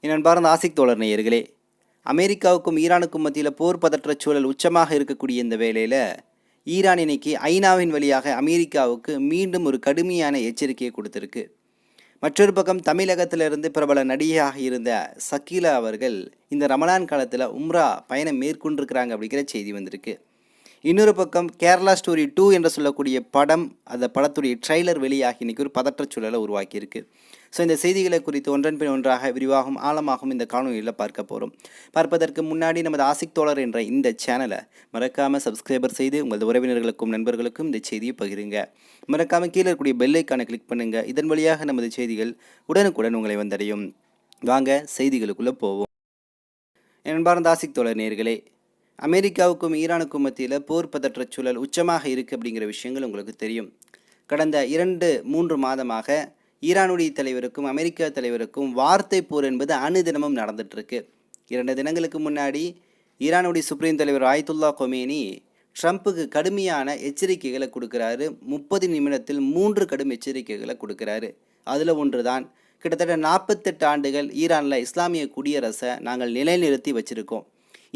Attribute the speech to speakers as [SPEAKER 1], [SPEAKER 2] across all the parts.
[SPEAKER 1] என் அன்பார்ந்த ஆசிக் தோழர் நேயர்களே, அமெரிக்காவுக்கும் ஈரானுக்கும் மத்தியில் போர் பதற்ற சூழல் உச்சமாக இருக்கக்கூடிய இந்த வேளையில் ஈரான் இன்னைக்கு ஐநாவின் வழியாக அமெரிக்காவுக்கு மீண்டும் ஒரு கடுமையான எச்சரிக்கையை கொடுத்துருக்கு. மற்றொரு பக்கம் தமிழகத்திலிருந்து பிரபல நடிகையாக இருந்த சக்கீலா அவர்கள் இந்த ரமலான் காலத்தில் உம்ரா பயணம் மேற்கொண்டிருக்கிறாங்க அப்படிங்கிற செய்தி வந்திருக்கு. இன்னொரு பக்கம் கேரளா ஸ்டோரி 2 என்று சொல்லக்கூடிய படம், அந்த படத்துடைய ட்ரெய்லர் வெளியாகி இன்றைக்கி ஒரு பதற்ற சூழலை உருவாக்கியிருக்கு. ஸோ இந்த செய்திகளை குறித்து ஒன்றன் பின் ஒன்றாக விரிவாகவும் ஆழமாகவும் இந்த காணொலியில் பார்க்க போகிறோம். பார்ப்பதற்கு முன்னாடி நமது ஆசிக் தோழர் என்ற இந்த சேனலை மறக்காமல் சப்ஸ்கிரைபர் செய்து உங்களது உறவினர்களுக்கும் நண்பர்களுக்கும் இந்த செய்தியை பகிருங்க. மறக்காமல் கீழே இருக்கக்கூடிய பெல் ஐக்கானை கிளிக் பண்ணுங்கள். இதன் வழியாக நமது செய்திகள் உடனுக்குடன் உங்களை வந்தடையும். வாங்க செய்திகளுக்குள்ளே போவோம். என்பார்ந்த ஆசிக் தோழர் நேயர்களே, அமெரிக்காவுக்கும் ஈரானுக்கும் மத்தியில் போர் பதற்ற சூழல் உச்சமாக இருக்குது அப்படிங்கிற விஷயங்கள் உங்களுக்கு தெரியும். கடந்த 2-3 மாதமாக ஈரானுடைய தலைவருக்கும் அமெரிக்கா தலைவருக்கும் வார்த்தை போர் என்பது அனுதினமும் நடந்துகிட்ருக்கு. 2 தினங்களுக்கு முன்னாடி ஈரானுடைய சுப்ரீம் தலைவர் ஆயத்துல்லா கொமேனி ட்ரம்ப்புக்கு கடுமையான எச்சரிக்கைகளை கொடுக்குறாரு. 30 நிமிடத்தில் 3 கடும் எச்சரிக்கைகளை கொடுக்குறாரு. அதில் ஒன்று தான், கிட்டத்தட்ட 48 ஆண்டுகள் ஈரானில் இஸ்லாமிய குடியரசை நாங்கள் நிலைநிறுத்தி வச்சுருக்கோம்.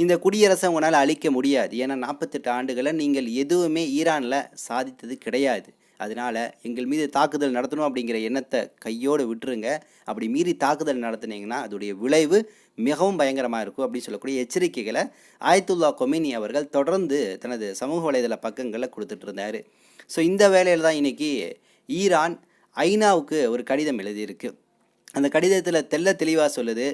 [SPEAKER 1] இந்த குடியரசை உங்களால் அழிக்க முடியாது. ஏன்னா 48 ஆண்டுகளை நீங்கள் எதுவுமே ஈரானில் சாதித்தது கிடையாது. அதனால் எங்கள் மீது தாக்குதல் நடத்தணும் அப்படிங்கிற எண்ணத்தை கையோடு விட்டுருங்க. அப்படி மீறி தாக்குதல் நடத்துனீங்கன்னா அதோடைய விளைவு மிகவும் பயங்கரமாக இருக்கும் அப்படின்னு சொல்லக்கூடிய எச்சரிக்கைகளை ஆயத்துல்லா கொமேனி அவர்கள் தொடர்ந்து தனது சமூக வலைதள பக்கங்களில் கொடுத்துட்டு இருந்தார். ஸோ இந்த வேளையில் தான் இன்றைக்கி ஈரான் ஐநாவுக்கு ஒரு கடிதம் எழுதியிருக்கு. அந்த கடிதத்தில் தெளிவாக சொல்லுது,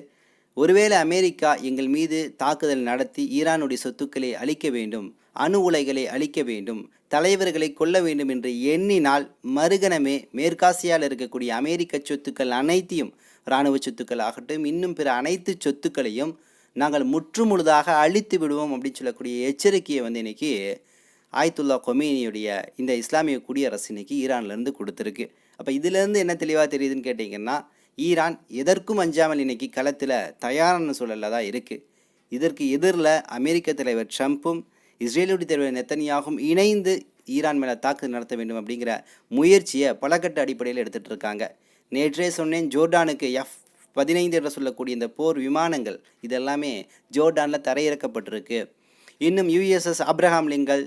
[SPEAKER 1] ஒருவேளை அமெரிக்கா எங்கள் மீது தாக்குதல் நடத்தி ஈரானுடைய சொத்துக்களை அழிக்க வேண்டும், அணு உலைகளை அழிக்க வேண்டும், தலைவர்களை கொல்ல வேண்டும் என்று எண்ணினால் மறுகணமே மேற்காசியால் இருக்கக்கூடிய அமெரிக்க சொத்துக்கள் அனைத்தையும், இராணுவ சொத்துக்கள் ஆகட்டும் இன்னும் பிற அனைத்து சொத்துக்களையும் நாங்கள் முற்றுமுழுதாக அழித்து விடுவோம் அப்படின்னு சொல்லக்கூடிய எச்சரிக்கையை இன்னைக்கு ஆயத்துல்லா கொமேனியுடைய இந்த இஸ்லாமிய குடியரசு இன்னைக்கு ஈரான்லேருந்து கொடுத்துருக்கு. அப்போ இதிலேருந்து என்ன தெளிவாக தெரியுதுன்னு கேட்டிங்கன்னா, ஈரான் எதற்கும் அஞ்சாமல் இன்னைக்கு களத்தில் தயாரான சூழலில் தான் இருக்குது. இதற்கு எதிரில் அமெரிக்க தலைவர் ட்ரம்ப்பும் இஸ்ரேலுடைய தலைவர் நெத்தனியாகவும் இணைந்து ஈரான் மேலே தாக்குதல் நடத்த வேண்டும் அப்படிங்கிற முயற்சியை பலகட்ட அடிப்படையில் எடுத்துகிட்டு இருக்காங்க. நேற்றே சொன்னேன், ஜோர்டானுக்கு F-15 என்று சொல்லக்கூடிய இந்த போர் விமானங்கள் இதெல்லாமே ஜோர்டானில் தரையிறக்கப்பட்டிருக்கு. இன்னும் USS ஆப்ரஹாம் லிங்கன்,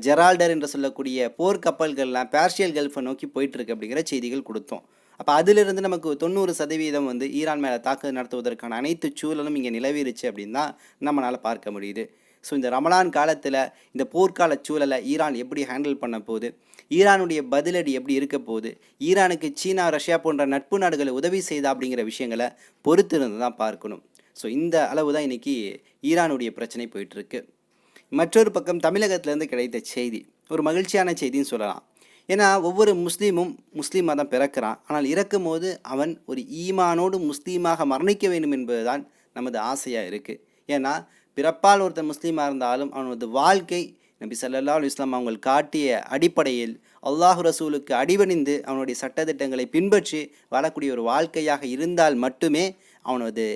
[SPEAKER 1] ஜெரால்டர் என்று சொல்லக்கூடிய போர் கப்பல்கள்லாம் பேர்ஷியல் கல்ஃபை நோக்கி போயிட்டுருக்கு அப்படிங்கிற செய்திகள் கொடுத்தோம். அப்போ அதிலிருந்து நமக்கு 90% ஈரான் மேலே தாக்குதல் நடத்துவதற்கான அனைத்து சூழலும் இங்கே நிலவிருச்சு அப்படின்னு தான் நம்மளால் பார்க்க முடியுது. ஸோ இந்த ரமலான் காலத்தில் இந்த போர்க்கால சூழலை ஈரான் எப்படி ஹேண்டில் பண்ண போகுது, ஈரானுடைய பதிலடி எப்படி இருக்க போகுது, ஈரானுக்கு சீனா ரஷ்யா போன்ற நட்பு நாடுகளை உதவி செய்தா அப்படிங்கிற விஷயங்களை பொறுத்திருந்து தான் பார்க்கணும். ஸோ இந்த அளவு தான் இன்றைக்கி ஈரானுடைய பிரச்சனை போயிட்டுருக்கு. மற்றொரு பக்கம் தமிழகத்திலேருந்து கிடைத்த செய்தி ஒரு மகிழ்ச்சியான செய்தின்னு சொல்லலாம். ஏன்னா ஒவ்வொரு முஸ்லீமும் முஸ்லீமாக தான் பிறக்கிறான். ஆனால் இறக்கும் போது அவன் ஒரு ஈமானோடு முஸ்லீமாக மரணிக்க வேண்டும் என்பது தான் நமது ஆசையாக இருக்குது. ஏன்னா பிறப்பால் ஒருத்தர் முஸ்லீமாக இருந்தாலும் அவனது வாழ்க்கை நபி ஸல்லல்லாஹு அலைஹி வஸல்லம் அவங்க காட்டிய அடிப்படையில் அல்லாஹ் ரசூலுக்கு அடிபணிந்து அவனுடைய சட்டத்திட்டங்களை பின்பற்றி வாழக்கூடிய ஒரு வாழ்க்கையாக இருந்தால் மட்டுமே அவனது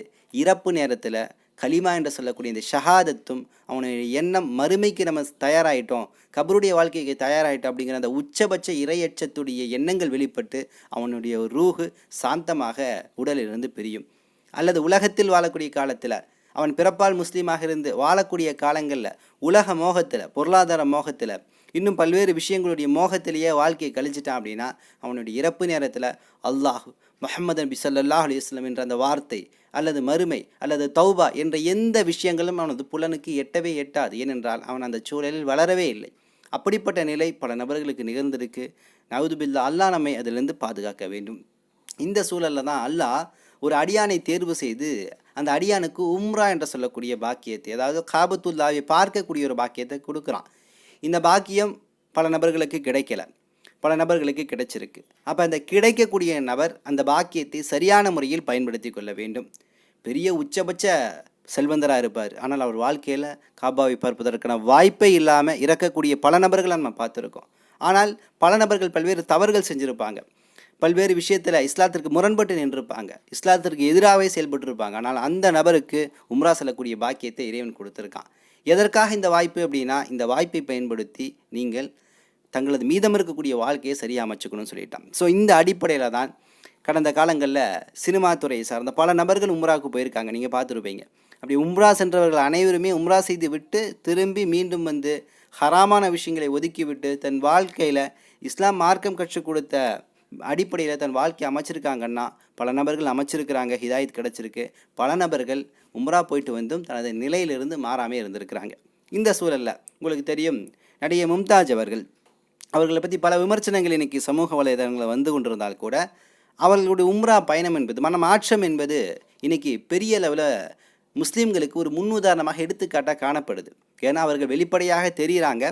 [SPEAKER 1] இறப்பு நேரத்தில் கலிமா என்று சொல்லக்கூடிய இந்த ஷஹாதத்தும் அவனுடைய எண்ணம் மறுமைக்கு நம்ம தயாராகிட்டோம், கபருடைய வாழ்க்கைக்கு தயாராகிட்டோம் அப்படிங்கிற அந்த உச்சபட்ச இறையச்சத்துடைய எண்ணங்கள் வெளிப்பட்டு அவனுடைய ரூஹு சாந்தமாக உடலிலிருந்து பிரியும். அல்லது உலகத்தில் வாழக்கூடிய காலத்தில் அவன் பிறப்பால் முஸ்லீமாக இருந்து வாழக்கூடிய காலங்களில் உலக மோகத்தில், பொருளாதார மோகத்தில், இன்னும் பல்வேறு விஷயங்களுடைய மோகத்திலேயே வாழ்க்கையை கழிச்சிட்டான் அப்படின்னா அவனுடைய இறப்பு நேரத்தில் அல்லாஹ் முஹம்மது நபி ஸல்லல்லாஹு அலைஹி வஸல்லம் என்ற அந்த வார்த்தை அல்லது மறுமை அல்லது தௌபா என்ற எந்த விஷயங்களும் அவனது புலனுக்கு எட்டவே எட்டாது. ஏனென்றால் அவன் அந்த சூழலில் வளரவே இல்லை. அப்படிப்பட்ட நிலை பல நபர்களுக்கு நிகழ்ந்திருக்கு. நவுதுபில்லா, அல்லாஹ் நம்மை அதிலிருந்து பாதுகாக்க வேண்டும். இந்த சூழலில் தான் அல்லாஹ் ஒரு அடியானை தேர்வு செய்து அந்த அடியானுக்கு உம்ரா என்று சொல்லக்கூடிய பாக்கியத்தை, அதாவது காபத்துல்லாவை பார்க்கக்கூடிய ஒரு பாக்கியத்தை கொடுக்குறான். இந்த பாக்கியம் பல நபர்களுக்கு கிடைக்கல, பல நபர்களுக்கு கிடைச்சிருக்கு. அப்போ அந்த கிடைக்கக்கூடிய நபர் அந்த பாக்கியத்தை சரியான முறையில் பயன்படுத்தி கொள்ள வேண்டும். பெரிய உச்சபட்ச செல்வந்தராக இருப்பார், ஆனால் அவர் வாழ்க்கையில் காபாவை பார்ப்பதற்கான வாய்ப்பே இல்லாமல் இறக்கக்கூடிய பல நபர்களை நம்ம பார்த்துருக்கோம். ஆனால் பல நபர்கள் பல்வேறு தவறுகள் செஞ்சுருப்பாங்க, பல்வேறு விஷயத்தில் இஸ்லாத்திற்கு முரண்பட்டு நின்றுருப்பாங்க, இஸ்லாத்திற்கு எதிராகவே செயல்பட்டுருப்பாங்க. ஆனால் அந்த நபருக்கு உம்ரா செல்லக்கூடிய பாக்கியத்தை இறைவன் கொடுத்துருக்கான். எதற்காக இந்த வாய்ப்பு அப்படின்னா, இந்த வாய்ப்பை பயன்படுத்தி நீங்கள் தங்களது மீதம் இருக்கக்கூடிய வாழ்க்கையை சரியாக அமைச்சுக்கணும்னு சொல்லிட்டான். ஸோ இந்த அடிப்படையில் தான் கடந்த காலங்களில் சினிமா துறையை சார்ந்த பல நபர்கள் உம்ராவுக்கு போயிருக்காங்க, நீங்கள் பார்த்துருப்பீங்க. அப்படி உம்ரா சென்றவர்கள் அனைவருமே உம்ரா செய்து விட்டு திரும்பி மீண்டும் வந்து ஹராமான விஷயங்களை ஒதுக்கிவிட்டு தன் வாழ்க்கையில் இஸ்லாம் மார்க்கம் கற்றுக் கொடுத்த அடிப்படையில் தன் வாழ்க்கையை அமைச்சிருக்காங்கன்னா பல நபர்கள் அமைச்சிருக்கிறாங்க, ஹிதாயத் கிடச்சிருக்கு. பல நபர்கள் உம்ரா போயிட்டு வந்தும் தனது நிலையிலிருந்து மாறாமல் இருந்திருக்கிறாங்க. இந்த சூழலில் உங்களுக்கு தெரியும், நடிகை மும்தாஜ் அவர்களை பற்றி பல விமர்சனங்கள் இன்றைக்கி சமூக வலைதளங்களில் வந்து கொண்டிருந்தால் கூட அவர்களுடைய உம்ரா பயணம் என்பது, மனமாற்றம் என்பது இன்றைக்கி பெரிய அளவில் முஸ்லீம்களுக்கு ஒரு முன்னுதாரணமாக எடுத்துக்காட்டாக காணப்படுது. ஏன்னா அவர்கள் வெளிப்படையாக தெரிகிறாங்க,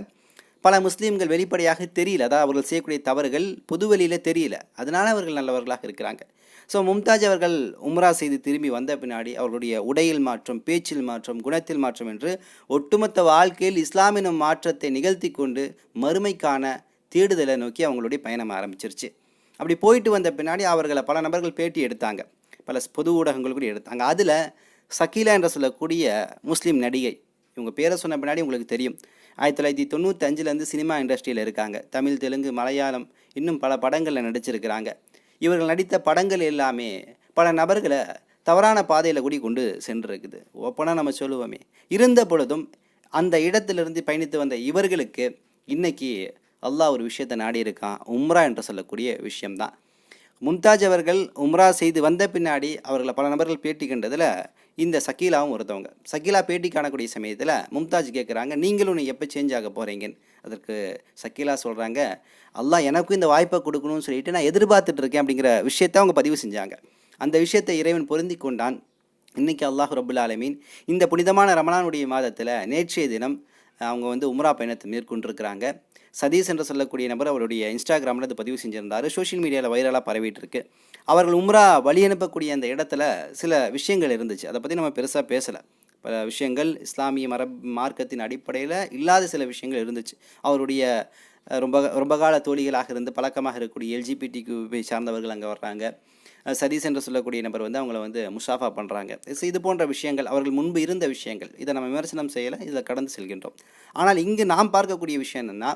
[SPEAKER 1] பல முஸ்லீம்கள் வெளிப்படையாக தெரியல. அதாவது அவர்கள் செய்யக்கூடிய தவறுகள் பொதுவெளியில் தெரியல, அதனால் அவர்கள் நல்லவர்களாக இருக்கிறாங்க. ஸோ மும்தாஜ் அவர்கள் உம்ரா செய்து திரும்பி வந்த பின்னாடி அவர்களுடைய உடையில் மாற்றம், பேச்சில் மாற்றம், குணத்தில் மாற்றம் என்று ஒட்டுமொத்த வாழ்க்கையில் இஸ்லாமின் மாற்றத்தை நிகழ்த்தி கொண்டு மறுமைக்கான தேடுதலை நோக்கி அவங்களுடைய பயணம் ஆரம்பிச்சிருச்சு. அப்படி போயிட்டு வந்த பின்னாடி அவர்களை பல நபர்கள் பேட்டி எடுத்தாங்க, பல பொது ஊடகங்கள் கூட எடுத்தாங்க. அதில் சக்கீலா என்று சொல்லக்கூடிய முஸ்லீம் நடிகை, இவங்க பேரை சொன்ன பின்னாடி உங்களுக்கு தெரியும், 1995 சினிமா இண்டஸ்ட்ரியில் இருக்காங்க. தமிழ், தெலுங்கு, மலையாளம் இன்னும் பல படங்களில் நடிச்சிருக்கிறாங்க. இவர்கள் நடித்த படங்கள் எல்லாமே பல நபர்களை தவறான பாதையில் கூடி கொண்டு சென்றிருக்குது. ஓப்பனாக நம்ம சொல்லுவோமே. இருந்த பொழுதும் அந்த இடத்திலிருந்து பயணித்து வந்த இவர்களுக்கு இன்னைக்கு அல்லாஹ் ஒரு விஷயத்தை நாடி இருக்கான், உம்ரா என்று சொல்லக்கூடிய விஷயம்தான். மும்தாஜ் அவர்கள் உம்ரா செய்து வந்த பின்னாடி அவர்களை பல நபர்கள் பேட்டி கண்டதில் இந்த சக்கீலாவும் ஒருத்தவங்க. சக்கீலா பேட்டி காணக்கூடிய சமயத்தில் மும்தாஜ் கேட்குறாங்க, நீங்களும் நீ எப்போ சேஞ்ச் ஆக போகிறீங்கன்னு. அதற்கு சக்கீலா சொல்கிறாங்க, அல்லாஹ் எனக்கும் இந்த வாய்ப்பை கொடுக்கணும்னு சொல்லிட்டு நான் எதிர்பார்த்துட்டு இருக்கேன் அப்படிங்கிற விஷயத்தை அவங்க பதிவு செஞ்சாங்க. அந்த விஷயத்தை இறைவன் பொருந்தி கொண்டான். இன்றைக்கி அல்லாஹ் ரப்புல் ஆலமீன் இந்த புனிதமான ரமலானுடைய மாதத்தில் நேற்றைய தினம் அவங்க வந்து உம்ரா பயணத்தை மேற்கொண்டிருக்கிறாங்க. சதீஷ் என்று சொல்லக்கூடிய நபர் அவருடைய இன்ஸ்டாகிராமில் அது பதிவு செஞ்சுருந்தார். சோஷியல் மீடியாவில் வைரலாக பரவிட்டு இருக்கு. அவர்கள் உம்ரா வழி அனுப்பக்கூடிய அந்த இடத்துல சில விஷயங்கள் இருந்துச்சு, அதை பற்றி நம்ம பெருசாக பேசலை. பல விஷயங்கள் இஸ்லாமிய மார்க்கத்தின் அடிப்படையில் இல்லாத சில விஷயங்கள் இருந்துச்சு. அவருடைய ரொம்ப கால தோழிகளாக இருந்து பழக்கமாக இருக்கக்கூடிய எல்ஜிபிடிக்கு சார்ந்தவர்கள் அங்கே வர்றாங்க. சதீஷ் என்று சொல்லக்கூடிய நபர் வந்து அவங்கள வந்து முஷாஃபா பண்ணுறாங்க. இது போன்ற விஷயங்கள் அவர்கள் முன்பு இருந்த விஷயங்கள். இதை நம்ம விமர்சனம் செய்யலை, இதில் கடந்து செல்கின்றோம். ஆனால் இங்கு நாம் பார்க்கக்கூடிய விஷயம் என்னென்னா,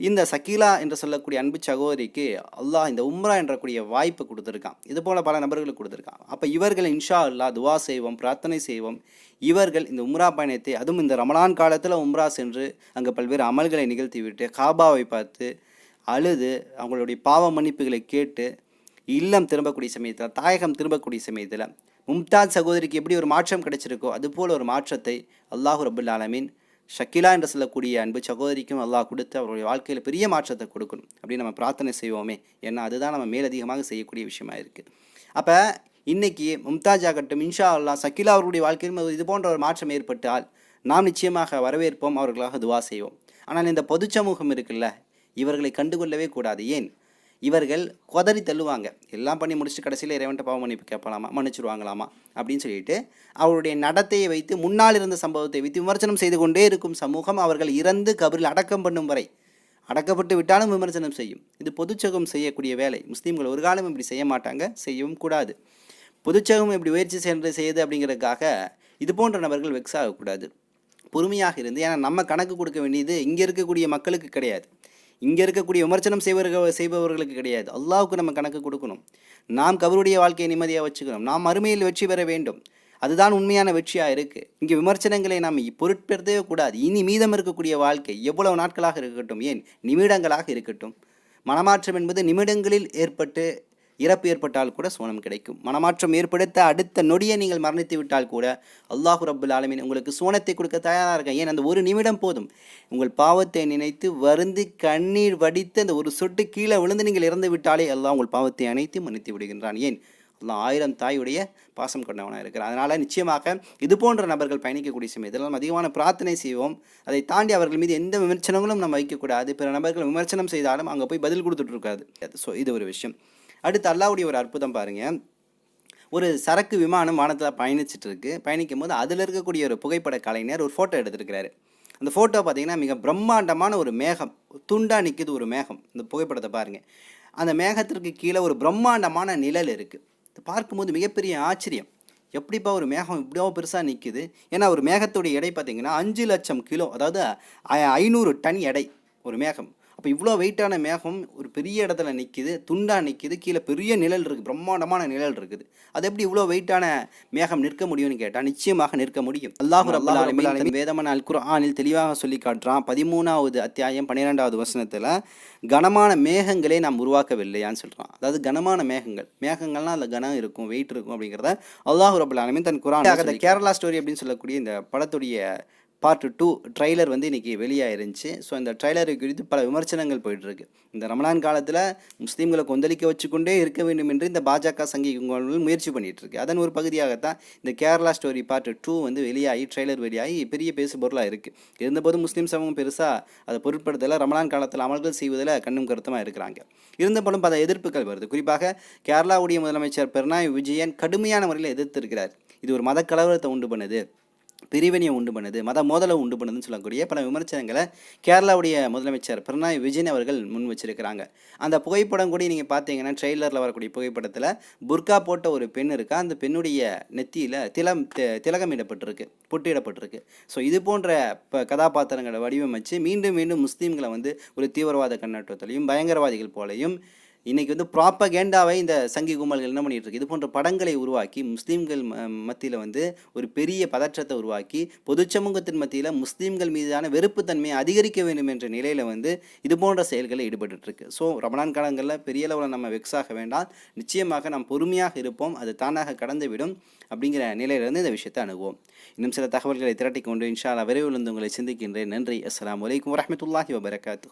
[SPEAKER 1] இந்த சக்கீலா என்று சொல்லக்கூடிய அன்பு சகோதரிக்கு அல்லாஹ் இந்த உம்ரா என்றக்கூடிய வாய்ப்பு கொடுத்துருக்கான். இது போல் பல நபர்களுக்கு கொடுத்துருக்கான். அப்போ இவர்கள் இன்ஷா அல்லாஹ் துவா செய்வோம், பிரார்த்தனை செய்வோம். இவர்கள் இந்த உம்ரா பயணத்தை, அதுவும் இந்த ரமலான் காலத்தில் உம்ரா சென்று அங்கே பல்வேறு அமல்களை நிகழ்த்தி விட்டு காபாவை பார்த்து அழுது அவங்களுடைய பாவ மன்னிப்புகளை கேட்டு இல்லம் திரும்பக்கூடிய சமயத்தில், தாயகம் திரும்பக்கூடிய சமயத்தில் மும்தாஜ் சகோதரிக்கு எப்படி ஒரு மாற்றம் கிடைச்சிருக்கோ அதுபோல் ஒரு மாற்றத்தை அல்லாஹ் ரப்புல் ஆலமீன் ஷக்கீலா என்று சொல்லக்கூடிய அன்பு சகோதரிக்கும் அல்லாஹ் கொடுத்து அவருடைய வாழ்க்கையில் பெரிய மாற்றத்தை கொடுக்கணும் அப்படின்னு நம்ம பிரார்த்தனை செய்வோமே. ஏன்னா அதுதான் நம்ம மேலதிகமாக செய்யக்கூடிய விஷயமா இருக்குது. அப்போ இன்றைக்கி மும்தாஜ் ஆகட்டும், இன்ஷா அல்லாஹ் சக்கீலா அவர்களுடைய வாழ்க்கையில் இது போன்ற ஒரு மாற்றம் ஏற்பட்டால் நாம் நிச்சயமாக வரவேற்போம், அவர்களாக துவா செய்வோம். ஆனால் இந்த பொது சமூகம் இருக்குல்ல, இவர்களை கண்டுகொள்ளவே கூடாது. ஏன்? இவர்கள் கொதறி தள்ளுவாங்க. எல்லாம் பண்ணி முடிச்சுட்டு கடைசியில் இறைவன்ட்ட பாவ மன்னிப்பு கேட்கலாமா, மன்னிச்சுடுவாங்களாமா அப்படின்னு சொல்லிட்டு அவருடைய நடத்தையை வைத்து, முன்னால் இருந்த சம்பவத்தை வைத்து விமர்சனம் செய்து கொண்டே இருக்கும் சமூகம் அவர்கள் இறந்து கபரில் அடக்கம் பண்ணும் வரை, அடக்கப்பட்டு விட்டாலும் விமர்சனம் செய்யும். இது பொதுச்சகம் செய்யக்கூடிய வேலை. முஸ்லீம்கள் ஒரு காலம் இப்படி செய்ய மாட்டாங்க, செய்யவும் கூடாது. பொதுச்சகம் இப்படி முயற்சி செய்யுது அப்படிங்கிறதுக்காக இது போன்ற நபர்கள் வெக்ஸ் ஆகக்கூடாது. பொறுமையாக இருந்து, ஏன்னா நம்ம கணக்கு கொடுக்க வேண்டியது இங்கே இருக்கக்கூடிய மக்களுக்கு கிடையாது, இங்கே இருக்கக்கூடிய விமர்சனம் செய்பவர்களுக்கு கிடையாது. அல்லாஹ்வுக்கு நம்ம கணக்கு கொடுக்கணும். நாம் கபருடைய வாழ்க்கையை நிம்மதியாக வச்சுக்கணும். நாம் மறுமையில் வெற்றி பெற வேண்டும். அதுதான் உண்மையான வெற்றியாக இருக்குது. இங்கே விமர்சனங்களை நாம் பொருட்படுத்தவே கூடாது. இனி மீதம் இருக்கக்கூடிய வாழ்க்கை எவ்வளவு நாட்களாக இருக்கட்டும், ஏன் நிமிடங்களாக இருக்கட்டும். மனமாற்றம் என்பது நிமிடங்களில் ஏற்பட்டு இறப்பு ஏற்பட்டால் கூட சோனம் கிடைக்கும். மனமாற்றம் ஏற்படுத்த அடுத்த நொடியை நீங்கள் மரணித்து விட்டால் கூட அல்லாஹ் ரப்புல் ஆலமீன் உங்களுக்கு சோனத்தை கொடுக்க தயாராக இருக்கேன். ஏன் அந்த ஒரு நிமிடம் போதும். உங்கள் பாவத்தை நினைத்து வருந்தி கண்ணீர் வடித்து அந்த ஒரு சொட்டு கீழே விழுந்து நீங்கள் இறந்து விட்டாலே அல்லாஹ் உங்கள் பாவத்தை அனைத்து மன்னித்து விடுகின்றான். ஏன்? அல்லாஹ் 1000 தாயுடைய பாசம் கொண்டவனாக இருக்கிறான். அதனால் நிச்சயமாக இது போன்ற நபர்கள் பயணிக்கக்கூடிய சமயத்தில் நம்ம அதிகமான பிரார்த்தனை செய்வோம். அதை தாண்டி அவர்கள் மீது எந்த விமர்சனங்களும் நம்ம வைக்கக்கூடாது. பிற நபர்கள் விமர்சனம் செய்தாலும் அங்கே போய் பதில் கொடுத்துட்ருக்காது. ஸோ இது ஒரு விஷயம். அடுத்து அல்லாஹ்வுடைய ஒரு அற்புதம் பாருங்கள். ஒரு சரக்கு விமானம் வானத்தில் பயணிச்சுட்டு இருக்கு. பயணிக்கும் போது அதில் இருக்கக்கூடிய ஒரு புகைப்பட கலைஞர் ஒரு ஃபோட்டோ எடுத்துருக்கிறாரு. அந்த ஃபோட்டோ பார்த்திங்கன்னா மிக பிரம்மாண்டமான ஒரு மேகம், துண்டாக நிற்கிது ஒரு மேகம். இந்த புகைப்படத்தை பாருங்கள். அந்த மேகத்திற்கு கீழே ஒரு பிரம்மாண்டமான நிழல் இருக்குது. பார்க்கும்போது மிகப்பெரிய ஆச்சரியம். எப்படிப்பா ஒரு மேகம் இப்படியோ பெருசாக நிற்குது? ஏன்னா ஒரு மேகத்துடைய எடை பார்த்திங்கன்னா 5 லட்சம் கிலோ, அதாவது 500 டன் எடை ஒரு மேகம். அப்போ இவ்வளோ வெயிட்டான மேகம் ஒரு பெரிய இடத்துல நிற்கிது, துண்டாக நிற்கிது, கீழே பெரிய நிழல் இருக்குது, பிரம்மாண்டமான நிழல் இருக்குது. அது எப்படி இவ்வளோ வெயிட்டான மேகம் நிற்க முடியும்னு கேட்டால் நிச்சயமாக நிற்க முடியும். அல்லாஹ் ரப்பல் ஆலமீன் தன் வேதமான அல் குர்ஆனில் தெளிவாக சொல்லி காட்டுறான். 13வது அத்தியாயம் 12வது வசனத்தில் கனமான மேகங்களே நாம் உருவாக்கவில்லையான்னு சொல்கிறான். அதாவது கனமான மேகங்கள்னால் அதில் கனம் இருக்கும், வெயிட் இருக்கும் அப்படிங்கிறத அல்லாஹ் ரப்பல் ஆலமீன் தன் குர்ஆன் அந்த கேரளா ஸ்டோரி அப்படின்னு சொல்லக்கூடிய இந்த படத்துடைய பார்ட் 2 ட்ரைலர் வந்து இன்றைக்கி வெளியாயிருந்துச்சு. ஸோ இந்த ட்ரைலரை குறித்து பல விமர்சனங்கள் போயிட்டுருக்கு. இந்த ரமலான் காலத்தில் முஸ்லீம்களை கொந்தளிக்க வச்சுக்கொண்டே இருக்க வேண்டும் என்று இந்த பாஜக சங்கி கும்பல்கள் முயற்சி பண்ணிகிட்ருக்கு. அதன் ஒரு பகுதியாகத்தான் இந்த கேரளா ஸ்டோரி பார்ட் 2 வந்து வெளியாகி ட்ரைலர் வெளியாகி பெரிய பேசுபொருளாக இருக்குது. இருந்தபோது முஸ்லீம் சமூகம் பெருசாக அதை பொருட்படுத்தலை, ரமலான் காலத்தில் அமல்கள் செய்வதில் கண்ணும் கருத்துமாக இருக்கிறாங்க. இருந்தபோதும் பல எதிர்ப்புகள் வருது. குறிப்பாக கேரளாவுடைய முதலமைச்சர் பினராயி விஜயன் கடுமையான முறையில் எதிர்த்திருக்கிறார். இது ஒரு மத கலவரத்தை உண்டு பண்ணுது, பிரிவினையை உண்டு பண்ணுது, மத மோதலை உண்டு பண்ணுதுன்னு சொல்லக்கூடிய பல விமர்சனங்களை கேரளாவுடைய முதலமைச்சர் பினராயி விஜயன் அவர்கள் முன் வச்சிருக்கிறாங்க. அந்த புகைப்படம் கூட நீங்கள் பார்த்தீங்கன்னா ட்ரெய்லரில் வரக்கூடிய புகைப்படத்தில் புர்கா போட்ட ஒரு பெண் இருக்கா, அந்த பெண்ணுடைய நெத்தியில் திலகமிடப்பட்டிருக்கு, பொட்டியிடப்பட்டிருக்கு. ஸோ இது போன்ற கதாபாத்திரங்களை வடிவமைச்சு மீண்டும் மீண்டும் முஸ்லீம்களை வந்து ஒரு தீவிரவாத கண்ணோட்டத்திலையும் பயங்கரவாதிகள் போலையும் இன்றைக்கி வந்து ப்ராப்பகேண்டாவை இந்த சங்கி கும்பல்கள் என்ன பண்ணிகிட்டு இருக்கு, இது போன்ற படங்களை உருவாக்கி முஸ்லீம்கள் மத்தியில் வந்து ஒரு பெரிய பதற்றத்தை உருவாக்கி பொது சமூகத்தின் மத்தியில் முஸ்லீம்கள் மீதான வெறுப்புத்தன்மையை அதிகரிக்க வேண்டும் என்ற நிலையில் வந்து இது போன்ற செயல்களில் ஈடுபட்டுருக்கு. ஸோ ரமலான் காலங்களில் பெரிய அளவில் நம்ம வெக்ஸாக வேண்டாம், நிச்சயமாக நாம் பொறுமையாக இருப்போம், அது தானாக கடந்துவிடும் அப்படிங்கிற நிலையிலிருந்து இந்த விஷயத்தை அணுகுவோம். இன்னும் சில தகவல்களை திரட்டி கொண்டு இன்ஷா அல்லாஹ் விரைவில் வந்து உங்களை சிந்திக்கின்றேன். நன்றி. அஸ்ஸலாமு அலைக்கும் வரஹ்மத்துல்லாஹி வபரகாத்துஹு.